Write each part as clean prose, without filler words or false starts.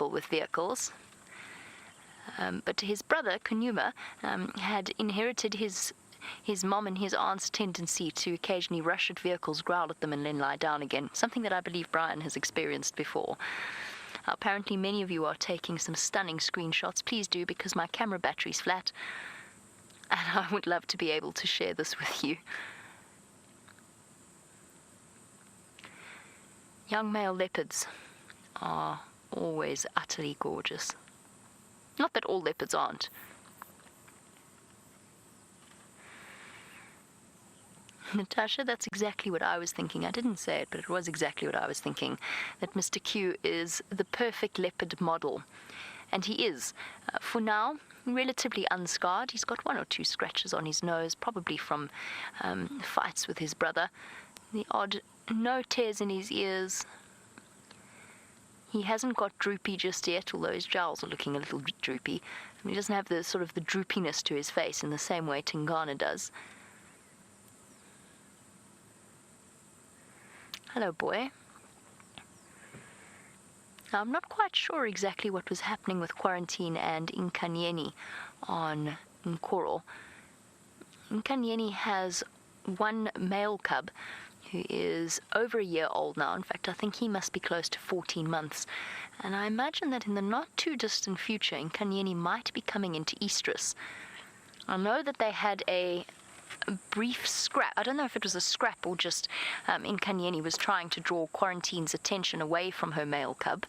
with vehicles. But his brother, Kunuma, had inherited his mom and his aunt's tendency to occasionally rush at vehicles, growl at them, and then lie down again, something that I believe Brian has experienced before. Apparently, many of you are taking some stunning screenshots. Please do, because my camera battery's flat, and I would love to be able to share this with you. Young male leopards are always utterly gorgeous. Not that all leopards aren't. Natasha, that's exactly what I was thinking. I didn't say it, but it was exactly what I was thinking. That Mr. Q is the perfect leopard model. And he is. For now, relatively unscarred. He's got 1 or 2 scratches on his nose, probably from fights with his brother. The odd, no tears in his ears. He hasn't got droopy just yet, although his jowls are looking a little droopy. And he doesn't have the sort of the droopiness to his face in the same way Tingana does. Hello, boy. Now, I'm not quite sure exactly what was happening with Quarantine and Nkanyeni on Nkoro. Nkanyeni has 1 male cub who is over a year old now. In fact, I think he must be close to 14 months. And I imagine that in the not-too-distant future, Nkanyeni might be coming into estrus. I know that they had a brief scrap. I don't know if it was a scrap or just Nkanyeni was trying to draw Quarantine's attention away from her male cub.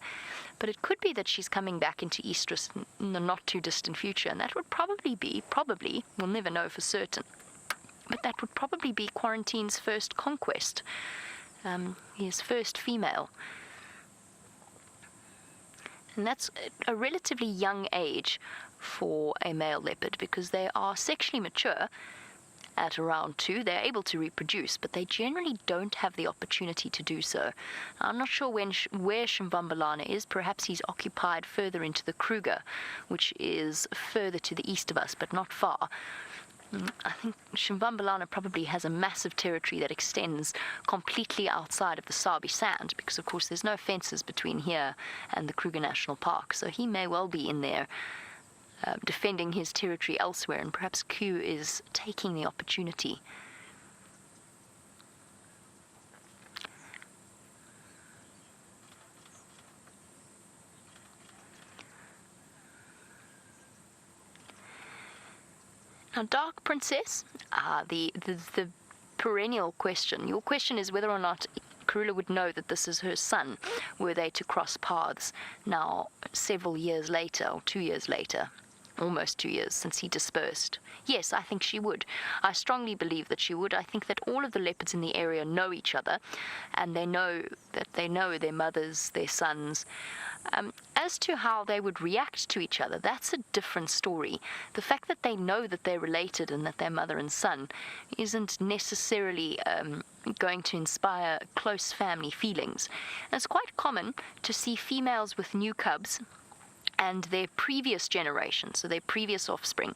But it could be that she's coming back into estrus in the not-too-distant future. And that would probably, we'll never know for certain, but that would probably be Quarantine's first conquest, his first female. And that's a relatively young age for a male leopard, because they are sexually mature at around 2. They're able to reproduce, but they generally don't have the opportunity to do so. I'm not sure where Shimvambalana is. Perhaps he's occupied further into the Kruger, which is further to the east of us, but not far. I think Shimvambalana probably has a massive territory that extends completely outside of the Sabi Sand, because of course there's no fences between here and the Kruger National Park, so he may well be in there defending his territory elsewhere, and perhaps Q is taking the opportunity. Now, Dark Princess, the perennial question. Your question is whether or not Karula would know that this is her son, were they to cross paths now several years later, or 2 years later. Almost 2 years since he dispersed. Yes, I think she would. I strongly believe that she would. I think that all of the leopards in the area know each other, and they know their mothers, their sons. As to how they would react to each other, that's a different story. The fact that they know that they're related and that they're mother and son isn't necessarily going to inspire close family feelings. And it's quite common to see females with new cubs and their previous generation, so their previous offspring,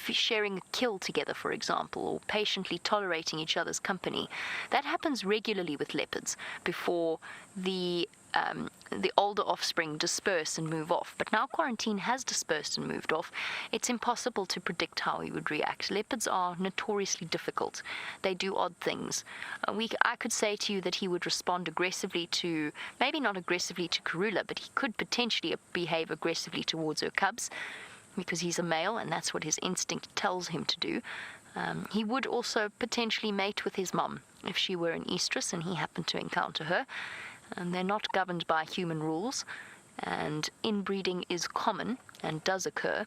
sharing a kill together, for example, or patiently tolerating each other's company. That happens regularly with leopards before the older offspring disperse and move off. But now Quarantine has dispersed and moved off, it's impossible to predict how he would react. Leopards are notoriously difficult. They do odd things. I could say to you that he would respond aggressively to, maybe not aggressively to Karula, but he could potentially behave aggressively towards her cubs, because he's a male and that's what his instinct tells him to do. He would also potentially mate with his mom if she were in estrus and he happened to encounter her. And they're not governed by human rules, and inbreeding is common and does occur.